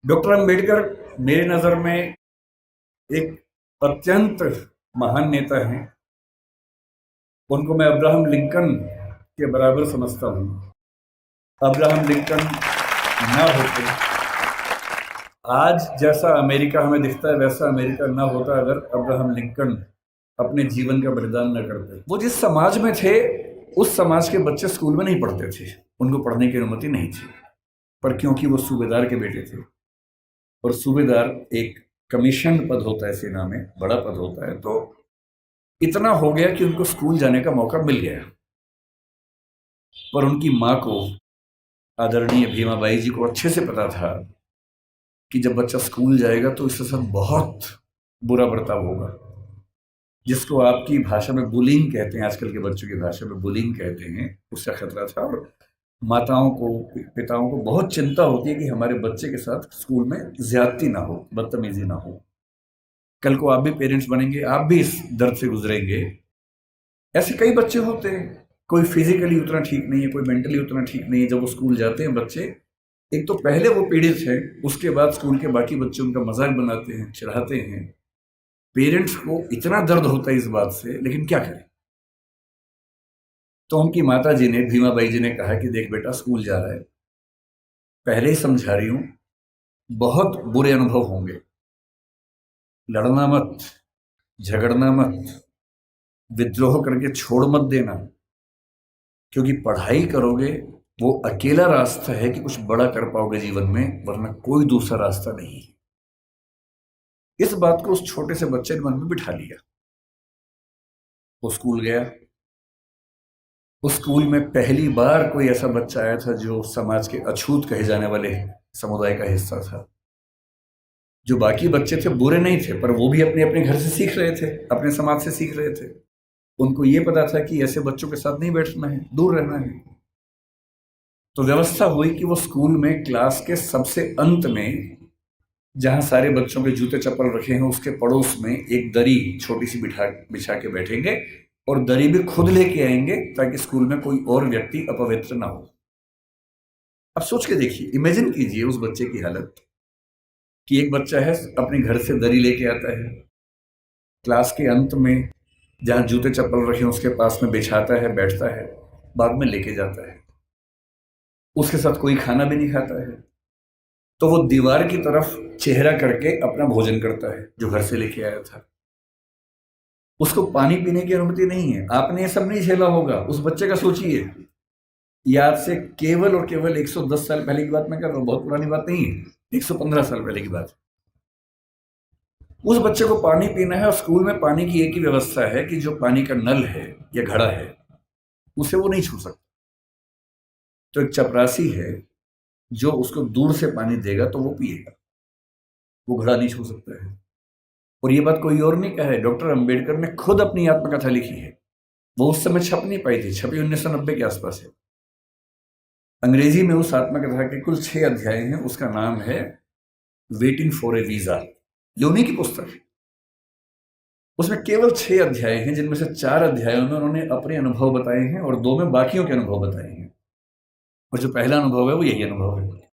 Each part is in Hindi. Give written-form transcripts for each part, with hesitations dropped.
डॉक्टर अंबेडकर मेरे नज़र में एक अत्यंत महान नेता हैं। उनको मैं अब्राहम लिंकन के बराबर समझता हूँ। अब्राहम लिंकन ना होते, आज जैसा अमेरिका हमें दिखता है वैसा अमेरिका ना होता अगर अब्राहम लिंकन अपने जीवन का बलिदान न करते। वो जिस समाज में थे उस समाज के बच्चे स्कूल में नहीं पढ़ते थे, उनको पढ़ने की अनुमति नहीं थी। पर क्योंकि वो सूबेदार के बेटे थे, और सूबेदार एक कमीशन पद होता है, सेना में बड़ा पद होता है, तो इतना हो गया कि उनको स्कूल जाने का मौका मिल गया। पर उनकी माँ को, आदरणीय भीमाबाई जी को अच्छे से पता था कि जब बच्चा स्कूल जाएगा तो इसके साथ बहुत बुरा बर्ताव होगा, जिसको आपकी भाषा में बुलिंग कहते हैं, आजकल के बच्चों की भाषा में बुलिंग कहते हैं, उसका खतरा था। और माताओं को, पिताओं को बहुत चिंता होती है कि हमारे बच्चे के साथ स्कूल में ज्यादती ना हो, बदतमीजी ना हो। कल को आप भी पेरेंट्स बनेंगे, आप भी इस दर्द से गुजरेंगे। ऐसे कई बच्चे होते हैं, कोई फिजिकली उतना ठीक नहीं है, कोई मेंटली उतना ठीक नहीं है। जब वो स्कूल जाते हैं बच्चे, एक तो पहले वो पीड़ित है, उसके बाद स्कूल के बाकी बच्चे उनका मजाक बनाते हैं, चिढ़ाते हैं। पेरेंट्स को इतना दर्द होता है इस बात से, लेकिन क्या करें। तो उनकी माता जी ने, भीमाबाई जी ने कहा कि देख बेटा, स्कूल जा रहा है, पहले ही समझा रही हूं, बहुत बुरे अनुभव होंगे, लड़ना मत, झगड़ना मत, विद्रोह करके छोड़ मत देना, क्योंकि पढ़ाई करोगे वो अकेला रास्ता है कि कुछ बड़ा कर पाओगे जीवन में, वरना कोई दूसरा रास्ता नहीं है। इस बात को उस छोटे से बच्चे ने मन में बिठा लिया। वो स्कूल गया। उस स्कूल में पहली बार कोई ऐसा बच्चा आया था जो समाज के अछूत कहे जाने वाले समुदाय का हिस्सा था। जो बाकी बच्चे थे बुरे नहीं थे, पर वो भी अपने अपने घर से सीख रहे थे, अपने समाज से सीख रहे थे। उनको ये पता था कि ऐसे बच्चों के साथ नहीं बैठना है, दूर रहना है। तो व्यवस्था हुई कि वो स्कूल में क्लास के सबसे अंत में, जहां सारे बच्चों के जूते चप्पल रखे हैं, उसके पड़ोस में एक दरी छोटी सी बिछा के बैठेंगे, और दरी भी खुद लेके आएंगे ताकि स्कूल में कोई और व्यक्ति अपवित्र ना हो। अब सोच के देखिए, इमेजिन कीजिए उस बच्चे की हालत कि एक बच्चा है, अपने घर से दरी लेके आता है, क्लास के अंत में जहां जूते चप्पल रखे हैं उसके पास में बिछाता है, बैठता है, बाद में लेके जाता है। उसके साथ कोई खाना भी नहीं खाता है, तो वो दीवार की तरफ चेहरा करके अपना भोजन करता है जो घर से लेके आया था। उसको पानी पीने की अनुमति नहीं है। आपने ये सब नहीं झेला होगा, उस बच्चे का सोचिए। ये आज से केवल और केवल 110 साल पहले की बात मैं कर रहा हूँ, बहुत पुरानी बात नहीं है, 115 साल पहले की बात। उस बच्चे को पानी पीना है, और स्कूल में पानी की एक ही व्यवस्था है कि जो पानी का नल है या घड़ा है उसे वो नहीं छू सकता। तो एक चपरासी है जो उसको दूर से पानी देगा तो वो पिएगा, वो घड़ा नहीं छू सकता है। और ये बात कोई और नहीं कहा है, डॉक्टर अंबेडकर ने खुद अपनी आत्मकथा लिखी है। वो उस समय छप नहीं पाई थी, छपी 1990 के आसपास है। अंग्रेजी में उस आत्मकथा के कुल 6 अध्याय हैं। उसका नाम है वेटिंग फॉर ए वीजा। ये उन्हीं की पुस्तक है। उसमें केवल 6 अध्याय हैं, जिनमें से 4 अध्यायों में उन्होंने अपने अनुभव बताए हैं और 2 में बाकियों के अनुभव बताए हैं। और जो पहला अनुभव है वो यही अनुभव है।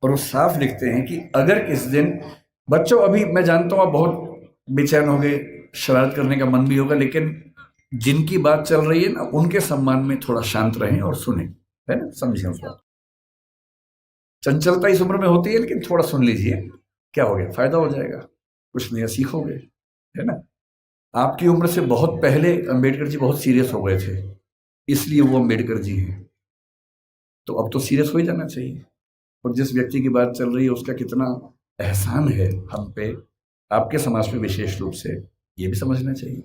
और वो साफ लिखते हैं कि अगर किस दिन, बच्चों अभी मैं जानता हूं आप बहुत बेचैन हो गए, शरारत करने का मन भी होगा, लेकिन जिनकी बात चल रही है ना, उनके सम्मान में थोड़ा शांत रहें और सुने, है ना, समझें उस बात। चंचलता इस उम्र में होती है, लेकिन थोड़ा सुन लीजिए, क्या हो गया, फायदा हो जाएगा, कुछ नया सीखोगे, है ना। आपकी उम्र से बहुत पहले अंबेडकर जी बहुत सीरियस हो गए थे, इसलिए वो अंबेडकर जी हैं। तो अब तो सीरियस हो ही जाना चाहिए। और जिस व्यक्ति की बात चल रही है उसका कितना एहसान है हम पे, आपके समाज में विशेष रूप से, ये भी समझना चाहिए।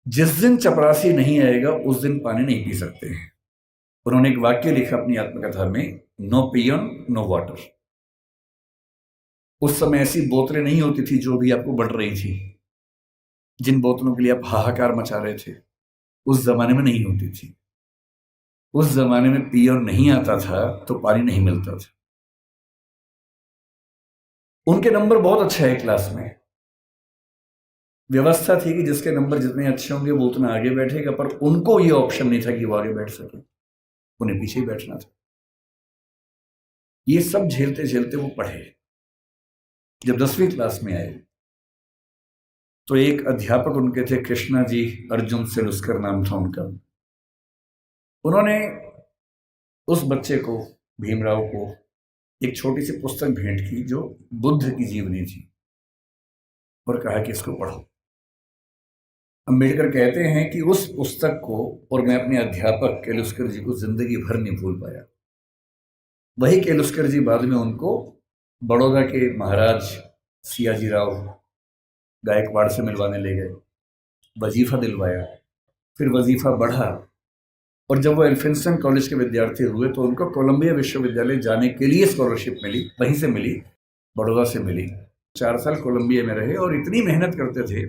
जिस दिन चपरासी नहीं आएगा उस दिन पानी नहीं पी सकते हैं। उन्होंने एक वाक्य लिखा अपनी आत्मकथा में, नो पियन नो वाटर। उस समय ऐसी बोतलें नहीं होती थी जो भी आपको बढ़ रही थी, जिन बोतलों के लिए आप हाहाकार मचा रहे थे, उस जमाने में नहीं होती थी। उस जमाने में पियर नहीं आता था तो पानी नहीं मिलता था। उनके नंबर बहुत अच्छे है क्लास में। व्यवस्था थी कि जिसके नंबर जितने अच्छे होंगे वो उतना आगे बैठेगा, पर उनको ये ऑप्शन नहीं था कि वो आगे बैठ सके, उन्हें पीछे ही बैठना था। ये सब झेलते झेलते वो पढ़े। जब 10वीं क्लास में आए तो एक अध्यापक उनके थे, कृष्णा जी अर्जुन सेलुस्कर नाम था उनका। उन्होंने उस बच्चे को, भीमराव को, एक छोटी सी पुस्तक भेंट की जो बुद्ध की जीवनी थी, और कहा कि इसको पढ़ो। अम्बेडकर कहते हैं कि उस पुस्तक को और मैं अपने अध्यापक केलुस्कर जी को जिंदगी भर नहीं भूल पाया। वही केलुस्कर जी बाद में उनको बड़ौदा के महाराज सियाजी राव गायकवाड़ से मिलवाने ले गए, वजीफा दिलवाया, फिर वजीफा बढ़ा, और जब वो एल्फिंस्टन कॉलेज के विद्यार्थी हुए तो उनको कोलंबिया विश्वविद्यालय जाने के लिए स्कॉलरशिप मिली, वहीं से मिली, बड़ौदा से मिली। 4 साल कोलंबिया में रहे और इतनी मेहनत करते थे,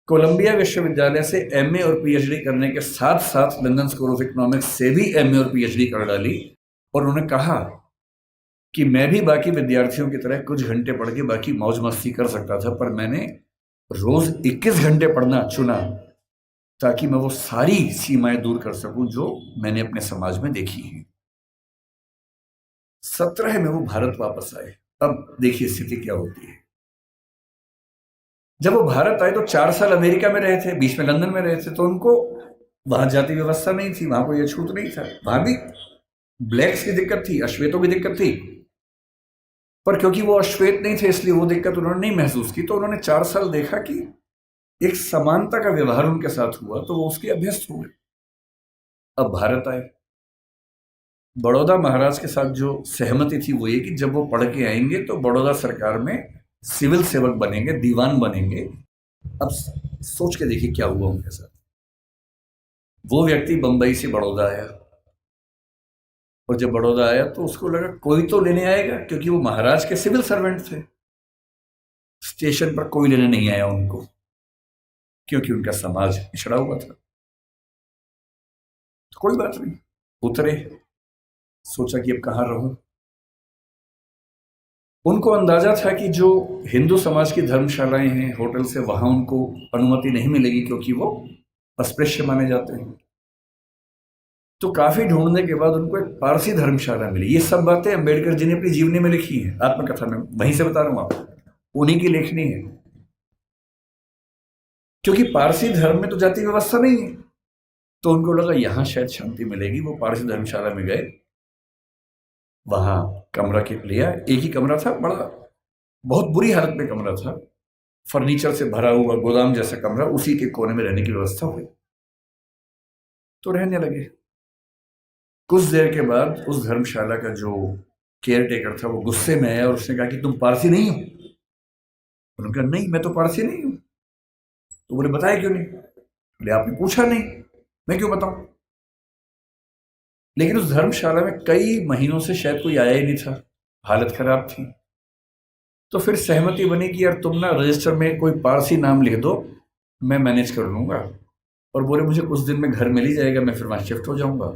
कोलंबिया विश्वविद्यालय से एमए और पीएचडी करने के साथ साथ लंदन स्कूल ऑफ इकोनॉमिक्स से भी एमए और पीएचडी कर डाली। और उन्होंने कहा कि मैं भी बाकी विद्यार्थियों की तरह कुछ घंटे पढ़ के बाकी मौज मस्ती कर सकता था, पर मैंने रोज 21 घंटे पढ़ना चुना ताकि मैं वो सारी सीमाएं दूर कर सकूं जो मैंने अपने समाज में देखी है। 17 में वो भारत वापस आए। अब देखिए स्थिति क्या होती है। जब वो भारत आए तो 4 साल अमेरिका में रहे थे, बीच में लंदन में रहे थे, तो उनको वहां जाति व्यवस्था नहीं थी, वहां कोई अछूत नहीं था, वहां भी ब्लैक्स की दिक्कत थी, अश्वेतों की दिक्कत थी, पर क्योंकि वो अश्वेत नहीं थे इसलिए वो दिक्कत उन्होंने नहीं महसूस की। तो उन्होंने 4 साल देखा कि एक समानता का व्यवहार उनके साथ हुआ, तो वो उसके अभ्यस्त हुए। अब भारत आए, बड़ौदा महाराज के साथ जो सहमति थी वो ये कि जब वो पढ़ के आएंगे तो बड़ौदा सरकार में सिविल सेवक बनेंगे, दीवान बनेंगे। अब सोच के देखिए क्या हुआ उनके साथ। वो व्यक्ति बंबई से बड़ौदा आया, और जब बड़ौदा आया तो उसको लगा कोई तो लेने आएगा, क्योंकि वो महाराज के सिविल सर्वेंट थे। स्टेशन पर कोई लेने नहीं आया उनको, क्योंकि उनका समाज पिछड़ा हुआ था। तो कोई बात नहीं, उतरे, सोचा कि अब कहां रहूं। उनको अंदाजा था कि जो हिंदू समाज की धर्मशालाएं हैं, होटल से, वहां उनको अनुमति नहीं मिलेगी, क्योंकि वो अस्पृश्य माने जाते हैं। तो काफी ढूंढने के बाद उनको एक पारसी धर्मशाला मिली। ये सब बातें अंबेडकर जी ने अपनी जीवनी में लिखी है, आत्मकथा में, वहीं से बता रहा हूं आपको, उन्हीं की लेखनी है। क्योंकि पारसी धर्म में तो जाति व्यवस्था नहीं है, तो उनको लगा यहां शायद शांति मिलेगी। वो पारसी धर्मशाला में गए, वहां कमरा लिया। एक ही कमरा था, बड़ा बहुत बुरी हालत में कमरा था, फर्नीचर से भरा हुआ गोदाम जैसा कमरा, उसी के कोने में रहने की व्यवस्था हुई। तो रहने लगे। कुछ देर के बाद उस धर्मशाला का जो केयर टेकर था वो गुस्से में आया और उसने कहा कि तुम पारसी नहीं हो। उन्होंने कहा नहीं, मैं तो पारसी नहीं हूं। तो बोले बताया क्यों नहीं? बोले आपने पूछा नहीं, मैं क्यों बताऊं। लेकिन उस धर्मशाला में कई महीनों से शायद कोई आया ही नहीं था, हालत खराब थी। तो फिर सहमति बनी कि यार तुम ना रजिस्टर में कोई पारसी नाम लिख दो, मैं मैनेज कर लूंगा। और बोले मुझे कुछ दिन में घर मिल ही जाएगा, मैं फिर वहां शिफ्ट हो जाऊंगा।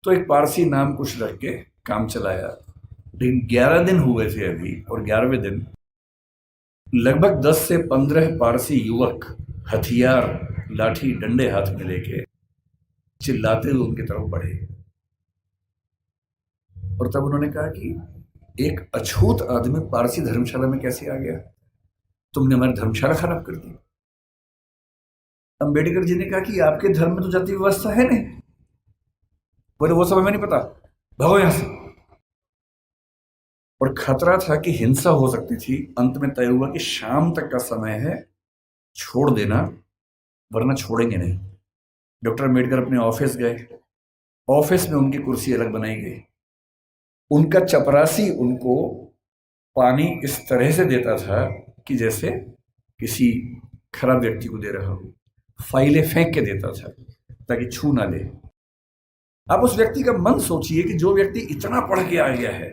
तो एक पारसी नाम कुछ रख के काम चलाया। लेकिन 11 दिन हुए थे अभी, और 11वें दिन लगभग 10 से 15 पारसी युवक हथियार, लाठी, डंडे हाथ में लेके चिल्लाते हुए उनकी तरफ बढ़े। और तब उन्होंने कहा कि एक अछूत आदमी पारसी धर्मशाला में कैसे आ गया, तुमने हमारी धर्मशाला खराब कर दी। अंबेडकर जी ने कहा कि आपके धर्म में तो जाति व्यवस्था है नहीं। बोले वो सब हमें नहीं पता, भागो यहां से। और खतरा था कि हिंसा हो सकती थी। अंत में तय हुआ कि शाम तक का समय है, छोड़ देना, वरना छोड़ेंगे नहीं। डॉक्टर अम्बेडकर अपने ऑफिस गए। ऑफिस में उनकी कुर्सी अलग बनाई गई। उनका चपरासी उनको पानी इस तरह से देता था कि जैसे किसी खराब व्यक्ति को दे रहा हो। फाइलें फेंक के देता था ताकि छू ना ले। आप उस व्यक्ति का मन सोचिए कि जो व्यक्ति इतना पढ़ के आ गया है,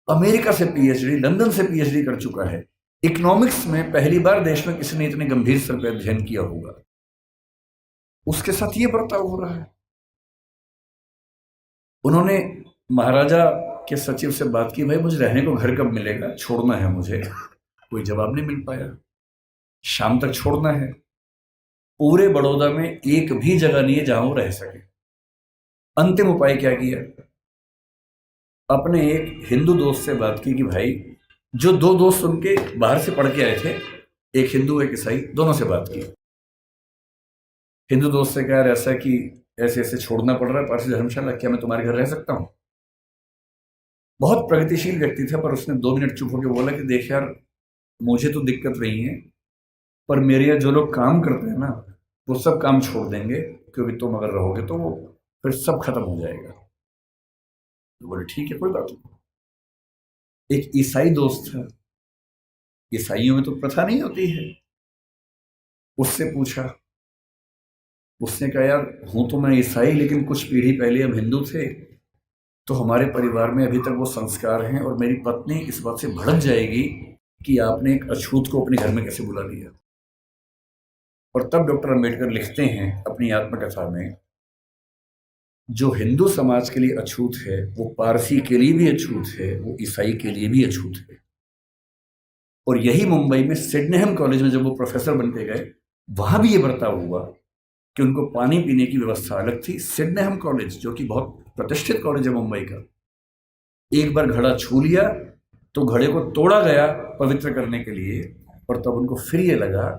अमेरिका से पीएचडी, लंदन से पीएचडी कर चुका है, इकोनॉमिक्स में पहली बार देश में किसी ने इतने गंभीर स्तर पर अध्ययन किया होगा, उसके साथ ये बर्ताव हो रहा है। उन्होंने महाराजा के सचिव से बात की, भाई मुझे रहने को घर कब मिलेगा, छोड़ना है मुझे। कोई जवाब नहीं मिल पाया। शाम तक छोड़ना है। पूरे बड़ौदा में एक भी जगह नहीं है जहां वो रह सके। अंतिम उपाय क्या किया? अपने एक हिंदू दोस्त से बात की कि भाई, जो दो दोस्त उनके बाहर से पढ़ के आए थे, एक हिंदू एक ईसाई, दोनों से बात की। हिंदू दोस्त से कहा, ऐसा कि ऐसे ऐसे छोड़ना पड़ रहा है पारसी धर्मशाला, क्या मैं तुम्हारे घर रह सकता हूँ? बहुत प्रगतिशील व्यक्ति था, पर उसने 2 मिनट चुप होकर बोला कि देख यार, मुझे तो दिक्कत नहीं है, पर मेरे यहाँ जो लोग काम करते हैं ना, वो सब काम छोड़ देंगे, क्योंकि तुम अगर रहोगे तो वो फिर सब खत्म हो जाएगा। तो बोले ठीक है, कोई बात नहीं। एक ईसाई दोस्त था, ईसाइयों में तो प्रथा नहीं होती है, उससे पूछा। उसने कहा यार, हूं तो मैं ईसाई, लेकिन कुछ पीढ़ी पहले हम हिंदू थे, तो हमारे परिवार में अभी तक वो संस्कार हैं, और मेरी पत्नी इस बात से भड़क जाएगी कि आपने एक अछूत को अपने घर में कैसे बुला लिया। और तब डॉक्टर अंबेडकर लिखते हैं अपनी आत्मकथा में, जो हिंदू समाज के लिए अछूत है वो पारसी के लिए भी अछूत है, वो ईसाई के लिए भी अछूत है। और यही मुंबई में सिडनेहम कॉलेज में जब वो प्रोफेसर बन के गए, वहां भी ये बर्ताव हुआ कि उनको पानी पीने की व्यवस्था अलग थी। सिडनेहम कॉलेज, जो कि बहुत प्रतिष्ठित कॉलेज है मुंबई का, एक बार घड़ा छू लिया तो घड़े को तोड़ा गया पवित्र करने के लिए। और तब उनको फिर ये लगा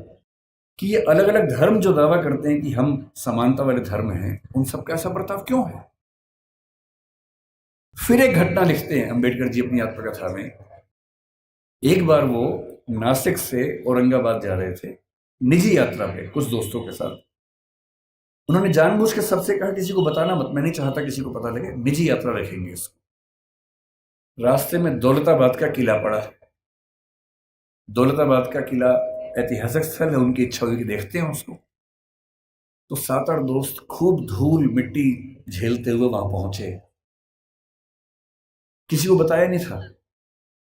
कि ये अलग अलग धर्म जो दावा करते हैं कि हम समानता वाले धर्म हैं, उन सबका ऐसा बर्ताव क्यों है। फिर एक घटना लिखते हैं अंबेडकर जी अपनी आत्मकथा में। एक बार वो नासिक से औरंगाबाद जा रहे थे निजी यात्रा पे कुछ दोस्तों के साथ। उन्होंने जानबूझ के सबसे कहा किसी को बताना मत, मैं नहीं चाहता किसी को पता लगे, निजी यात्रा रखेंगे इसको। रास्ते में दौलताबाद का किला पड़ा। दौलताबाद का किला ऐतिहासिक स्थल है, उनकी इच्छा हुई कि देखते हैं उसको। तो 7-8 दोस्त खूब धूल मिट्टी झेलते हुए वहां पहुंचे। किसी को बताया नहीं था।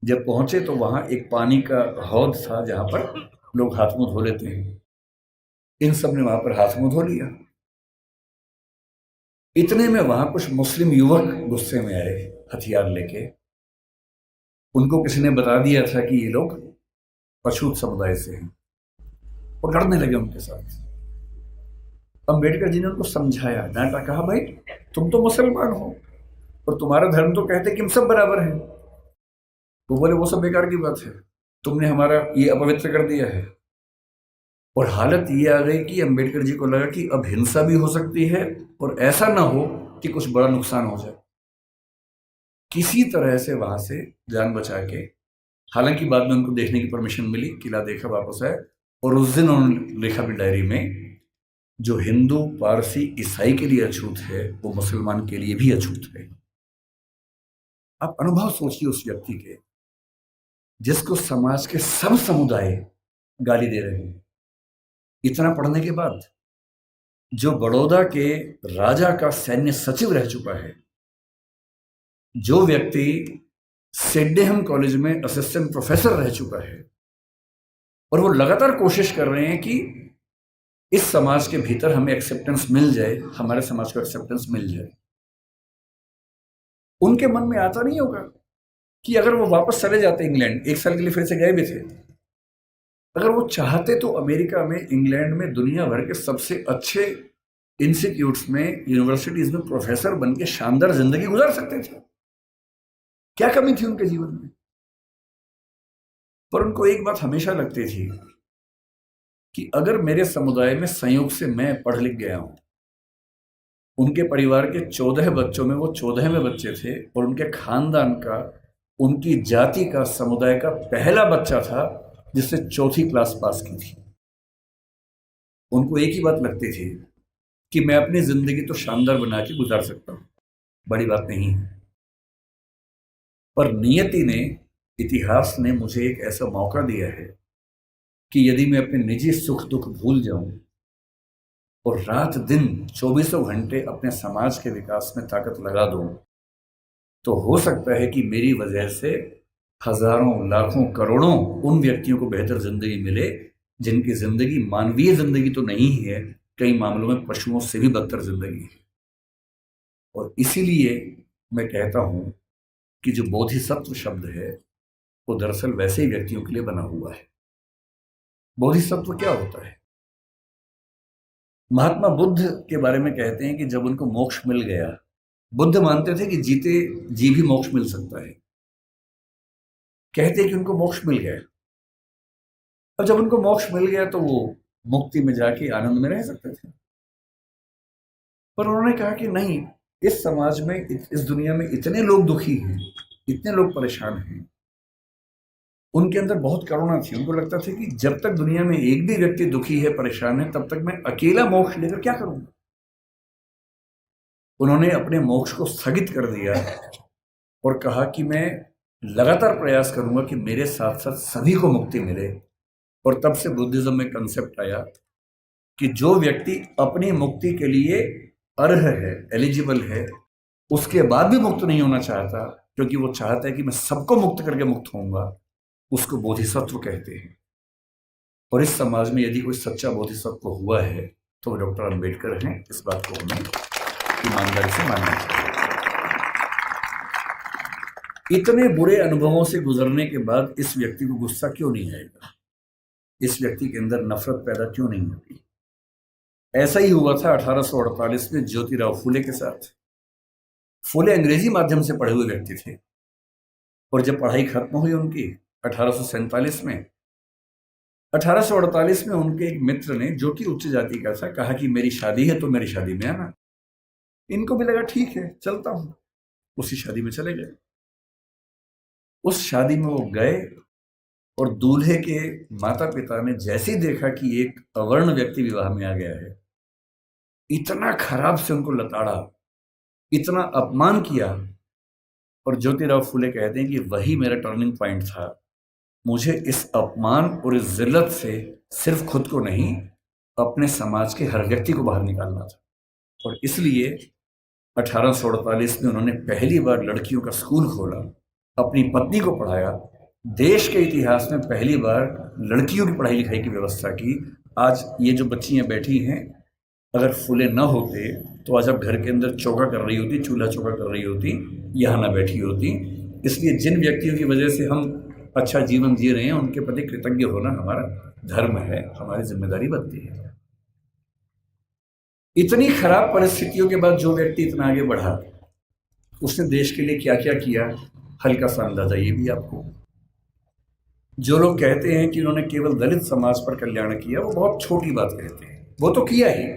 जब पहुंचे तो वहां एक पानी का हौद था जहां पर लोग हाथ मुंह धो लेते हैं। इन सब ने वहां पर हाथ मुंह धो लिया। इतने में वहां कुछ मुस्लिम युवक गुस्से में आए हथियार लेके। उनको किसी ने बता दिया था कि ये लोग अछूत समुदाय से हैं, और लड़ने लगे उनके साथ। अंबेडकर जी ने उनको समझाया, डांटा, कहा भाई तुम तो मुसलमान हो और तुम्हारा धर्म तो कहते कि हम सब बराबर हैं। वो बोले वो सब बेकार की बात है, तुमने हमारा ये अपवित्र कर दिया है। और हालत ये आ गई कि अंबेडकर जी को लगा कि अब हिंसा भी हो सकती है, और ऐसा ना हो कि कुछ बड़ा नुकसान हो जाए। किसी तरह से वहां से जान बचा के, हालांकि बाद में उनको देखने की परमिशन मिली, किला देखा, वापस आए। और उस दिन उन्होंने लिखा भी डायरी में, जो हिंदू पारसी ईसाई के लिए अछूत है वो मुसलमान के लिए भी अछूत है। आप अनुभव सोचिए उस व्यक्ति के, जिसको समाज के सब समुदाय गाली दे रहे हैं। इतना पढ़ने के बाद, जो बड़ौदा के राजा का सैन्य सचिव रह चुका है, जो व्यक्ति सिडनेहम कॉलेज में असिस्टेंट प्रोफेसर रह चुका है, और वो लगातार कोशिश कर रहे हैं कि इस समाज के भीतर हमें एक्सेप्टेंस मिल जाए, हमारे समाज को एक्सेप्टेंस मिल जाए। उनके मन में आता नहीं होगा कि अगर वो वापस चले जाते इंग्लैंड, 1 साल के लिए फिर से गए भी थे, अगर वो चाहते तो अमेरिका में, इंग्लैंड में, दुनिया भर के सबसे अच्छे इंस्टीट्यूट्स में, यूनिवर्सिटीज में प्रोफेसर बन के शानदार जिंदगी गुजार सकते थे। क्या कमी थी उनके जीवन में? पर उनको एक बात हमेशा लगती थी कि अगर मेरे समुदाय में संयोग से मैं पढ़ लिख गया हूं, उनके परिवार के 14 बच्चों में वो 14वें बच्चे थे, और उनके खानदान का, उनकी जाति का, समुदाय का पहला बच्चा था जिसने 4थी क्लास पास की थी। उनको एक ही बात लगती थी कि मैं अपनी जिंदगी तो शानदार बना के गुजार सकता हूं, बड़ी बात नहीं है। पर नियति ने, इतिहास ने मुझे एक ऐसा मौका दिया है कि यदि मैं अपने निजी सुख दुख भूल जाऊं और रात दिन 24 घंटे अपने समाज के विकास में ताकत लगा दूं, तो हो सकता है कि मेरी वजह से हजारों, लाखों, करोड़ों उन व्यक्तियों को बेहतर जिंदगी मिले जिनकी जिंदगी मानवीय जिंदगी तो नहीं है, कई मामलों में पशुओं से भी बदतर जिंदगी है। और इसीलिए मैं कहता हूं कि जो बोधिसत्व शब्द है वो दरअसल वैसे ही व्यक्तियों के लिए बना हुआ है। बोधिसत्व क्या होता है? महात्मा बुद्ध के बारे में कहते हैं कि जब उनको मोक्ष मिल गया, बुद्ध मानते थे कि जीते जी भी मोक्ष मिल सकता है। कहते कि उनको मोक्ष मिल गया, और जब उनको मोक्ष मिल गया तो वो मुक्ति में जाके आनंद में रह सकते थे। पर उन्होंने कहा कि नहीं, इस समाज में, इस दुनिया में इतने लोग दुखी हैं, इतने लोग परेशान हैं। उनके अंदर बहुत करुणा थी। उनको लगता था कि जब तक दुनिया में एक भी व्यक्ति दुखी है, परेशान है, तब तक मैं अकेला मोक्ष लेकर क्या करूंगा। उन्होंने अपने मोक्ष को स्थगित कर दिया और कहा कि मैं लगातार प्रयास करूंगा कि मेरे साथ साथ सभी को मुक्ति मिले। और तब से बुद्धिज्म में कंसेप्ट आया कि जो व्यक्ति अपनी मुक्ति के लिए अर्ह है, एलिजिबल है, उसके बाद भी मुक्त नहीं होना चाहता, क्योंकि वो चाहता है कि मैं सबको मुक्त करके मुक्त होऊंगा, उसको बोधिसत्व कहते हैं। और इस समाज में यदि कोई सच्चा बोधिसत्व हुआ है तो वो डॉक्टर अंबेडकर हैं। इस बात को हमें ईमानदारी से मानना चाहिए। इतने बुरे अनुभवों से गुजरने के बाद इस व्यक्ति को गुस्सा क्यों नहीं आएगा? इस व्यक्ति के अंदर नफरत पैदा क्यों नहीं होती? ऐसा ही हुआ था 1848 में ज्योतिराव फूले के साथ। फूले अंग्रेजी माध्यम से पढ़े हुए व्यक्ति थे, और जब पढ़ाई खत्म हुई उनकी 1847 में, 1848 में उनके एक मित्र ने, जो कि उच्च जाति का था, कहा कि मेरी शादी है तो मेरी शादी में आना। इनको भी लगा ठीक है, चलता हूं। उसी शादी में चले गए। उस शादी में वो गए, और दूल्हे के माता पिता ने जैसे ही देखा कि एक अवर्ण व्यक्ति विवाह में आ गया है, इतना खराब से उनको लताड़ा, इतना अपमान किया। और ज्योतिराव फूले कहते हैं कि वही मेरा टर्निंग पॉइंट था। मुझे इस अपमान और इस जिल्लत से सिर्फ खुद को नहीं, अपने समाज के हर व्यक्ति को बाहर निकालना था। और इसलिए 1848 में उन्होंने पहली बार लड़कियों का स्कूल खोला, अपनी पत्नी को पढ़ाया, देश के इतिहास में पहली बार लड़कियों की पढ़ाई लिखाई की व्यवस्था की। आज ये जो बच्चियां बैठी हैं, अगर फूले न होते तो आज अब घर के अंदर चौका कर रही होती, चूल्हा चौका कर रही होती, यहाँ ना बैठी होती। इसलिए जिन व्यक्तियों की वजह से हम अच्छा जीवन जी रहे हैं, उनके प्रति कृतज्ञ होना हमारा धर्म है, हमारी जिम्मेदारी बनती है। इतनी खराब परिस्थितियों के बाद जो व्यक्ति इतना आगे बढ़ा, उसने देश के लिए क्या क्या किया, हल्का सा अंदाजा ये भी आपको। जो लोग कहते हैं कि उन्होंने केवल दलित समाज पर कल्याण किया, वो बहुत छोटी बात कहते हैं। वो तो किया ही।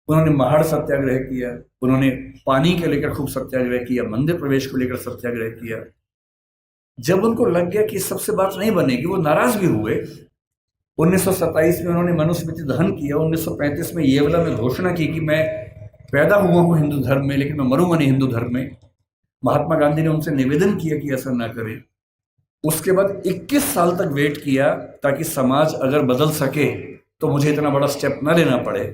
उन्होंने महाड़ सत्याग्रह किया, उन्होंने पानी के लेकर खूब सत्याग्रह किया, मंदिर प्रवेश को लेकर सत्याग्रह किया। जब उनको लग गया कि सबसे बात नहीं बनेगी, वो नाराज भी हुए। 1927 में उन्होंने मनुस्मृति दहन किया। 1935 में येवला में घोषणा की कि मैं पैदा हुआ हूं हिंदू धर्म में, लेकिन मैं मरूंगा नहीं हिंदू धर्म में। महात्मा गांधी ने उनसे निवेदन किया कि ऐसा ना करें। उसके बाद 21 साल तक वेट किया ताकि समाज अगर बदल सके तो मुझे इतना बड़ा स्टेप ना लेना पड़े।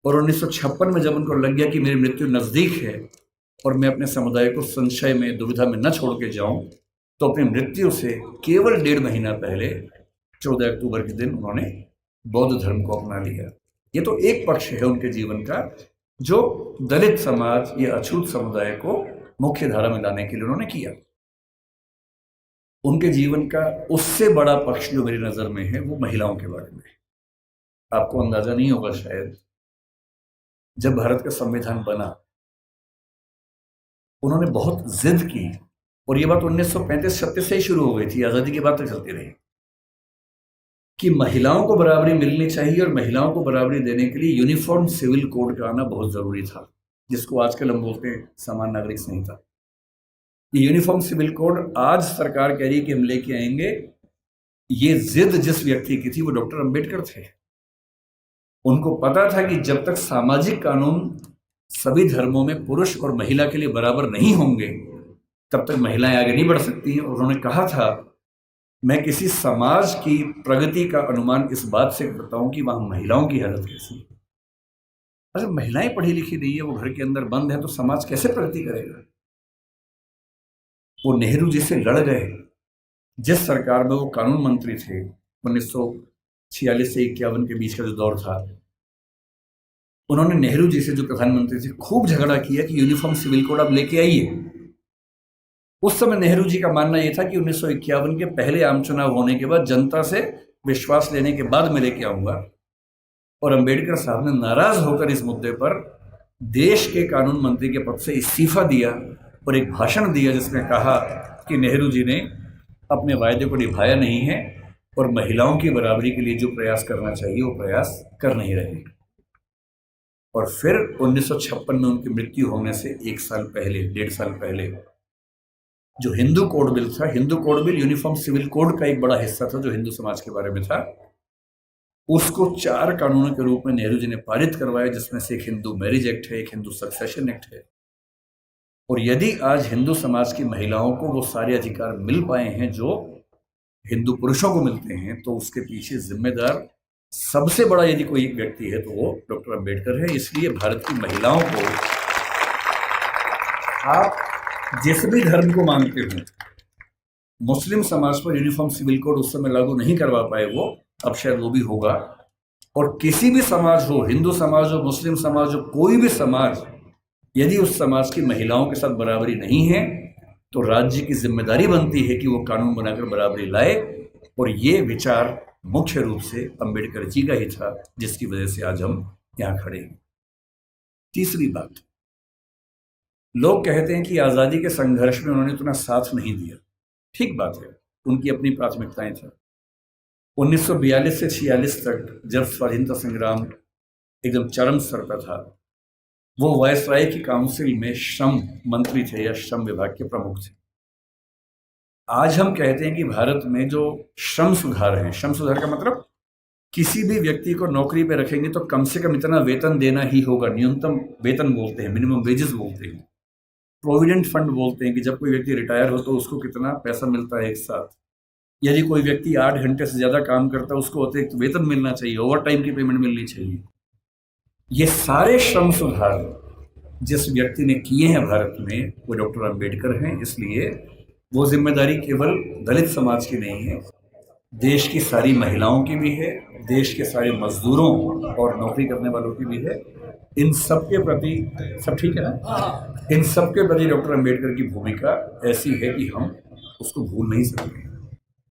और 1956 में जब उनको लग गया कि मेरी मृत्यु नज़दीक है और मैं अपने समुदाय को संशय में, दुविधा में न छोड़ के जाऊं, तो अपनी मृत्यु से केवल 1.5 महीना पहले 14 अक्टूबर के दिन उन्होंने बौद्ध धर्म को अपना लिया। ये तो एक पक्ष है उनके जीवन का, जो दलित समाज या अछूत समुदाय को मुख्य धारा में लाने के लिए उन्होंने किया। उनके जीवन का उससे बड़ा पक्ष जो मेरी नज़र में है, वो महिलाओं के बारे में है। आपको अंदाजा नहीं होगा शायद, जब भारत का संविधान बना, उन्होंने बहुत जिद की, और ये बात 1935-36 से ही शुरू हो गई थी, आज़ादी की बात तक चलती रही, कि महिलाओं को बराबरी मिलनी चाहिए। और महिलाओं को बराबरी देने के लिए यूनिफॉर्म सिविल कोड का आना बहुत ज़रूरी था, जिसको आजकल हम बोलते हैं समान नागरिक संहिता। ये यूनिफॉर्म सिविल कोड आज सरकार कह रही है कि हम लेके आएंगे। ये जिद जिस व्यक्ति की थी, वो डॉक्टर अंबेडकर थे। उनको पता था कि जब तक सामाजिक कानून सभी धर्मों में पुरुष और महिला के लिए बराबर नहीं होंगे, तब तक महिलाएं आगे नहीं बढ़ सकती हैं। और उन्होंने कहा था, मैं किसी समाज की प्रगति का अनुमान इस बात से करता हूं कि वहां महिलाओं की हालत कैसी है। अगर महिलाएं पढ़ी लिखी नहीं है, वो घर के अंदर बंद है, तो समाज कैसे प्रगति करेगा? वो नेहरू जी से लड़ गए। जिस सरकार में वो कानून मंत्री थे, 1946 से 51 के बीच का जो दौर था, उन्होंने नेहरू जी से, जो प्रधानमंत्री थे, खूब झगड़ा किया कि यूनिफॉर्म सिविल कोड आप लेके आइए। उस समय नेहरू जी का मानना यह था कि 1951 के पहले आम चुनाव होने के बाद, जनता से विश्वास लेने के बाद मैं लेके आऊंगा। और अंबेडकर साहब ने नाराज होकर इस मुद्दे पर देश के कानून मंत्री के पद से इस्तीफा दिया और एक भाषण दिया जिसमें कहा कि नेहरू जी ने अपने वायदे को निभाया नहीं है और महिलाओं की बराबरी के लिए जो प्रयास करना चाहिए वो प्रयास कर नहीं रहे। और फिर 1956 में उनकी मृत्यु होने से 1.5 साल पहले जो हिंदू कोड बिल था, Hindu code bill uniform civil code का एक बड़ा हिस्सा था जो हिंदू समाज के बारे में था, उसको 4 कानूनों के रूप में नेहरू जी ने पारित करवाया, जिसमें से एक हिंदू मैरिज एक्ट है, एक हिंदू सक्सेशन एक्ट है। और यदि आज हिंदू समाज की महिलाओं को वो सारे अधिकार मिल पाए हैं जो हिंदू पुरुषों को मिलते हैं, तो उसके पीछे जिम्मेदार सबसे बड़ा यदि कोई एक व्यक्ति है तो वो डॉक्टर अंबेडकर है। इसलिए भारत की महिलाओं को, आप जिस भी धर्म को मानते हो, मुस्लिम समाज पर यूनिफॉर्म सिविल कोड उस समय लागू नहीं करवा पाए वो, अब शायद वो भी होगा। और किसी भी समाज हो, हिंदू समाज हो, मुस्लिम समाज हो, कोई भी समाज, यदि उस समाज की महिलाओं के साथ बराबरी नहीं है तो राज्य की जिम्मेदारी बनती है कि वो कानून बनाकर बराबरी लाए। और ये विचार मुख्य रूप से अंबेडकर जी का ही था, जिसकी वजह से आज हम यहाँ खड़े हैं। तीसरी बात, लोग कहते हैं कि आज़ादी के संघर्ष में उन्होंने इतना साथ नहीं दिया। ठीक बात है, उनकी अपनी प्राथमिकताएं थी। 1942 से 46 तक जब स्वाधीनता संग्राम एकदम चरम स्तर पर था, वो वायसराय की काउंसिल में श्रम मंत्री थे या श्रम विभाग के प्रमुख थे। आज हम कहते हैं कि भारत में जो श्रम सुधार हैं, श्रम सुधार का मतलब किसी भी व्यक्ति को नौकरी पे रखेंगे तो कम से कम इतना वेतन देना ही होगा, न्यूनतम वेतन बोलते हैं, मिनिमम वेजेस बोलते हैं। प्रोविडेंट फंड बोलते हैं कि जब कोई व्यक्ति रिटायर हो तो उसको कितना पैसा मिलता है एक साथ। यदि कोई व्यक्ति 8 घंटे से ज़्यादा काम करता है उसको अतिरिक्त वेतन मिलना चाहिए, ओवर टाइम की पेमेंट मिलनी चाहिए। ये सारे श्रम सुधार जिस व्यक्ति ने किए हैं भारत में, वो डॉक्टर अंबेडकर हैं। इसलिए वो जिम्मेदारी केवल दलित समाज की नहीं है, देश की सारी महिलाओं की भी है, देश के सारे मजदूरों और नौकरी करने वालों की भी है। इन सब के प्रति, सब ठीक है ना, इन सब के प्रति डॉक्टर अंबेडकर की भूमिका ऐसी है कि हम उसको भूल नहीं सकते।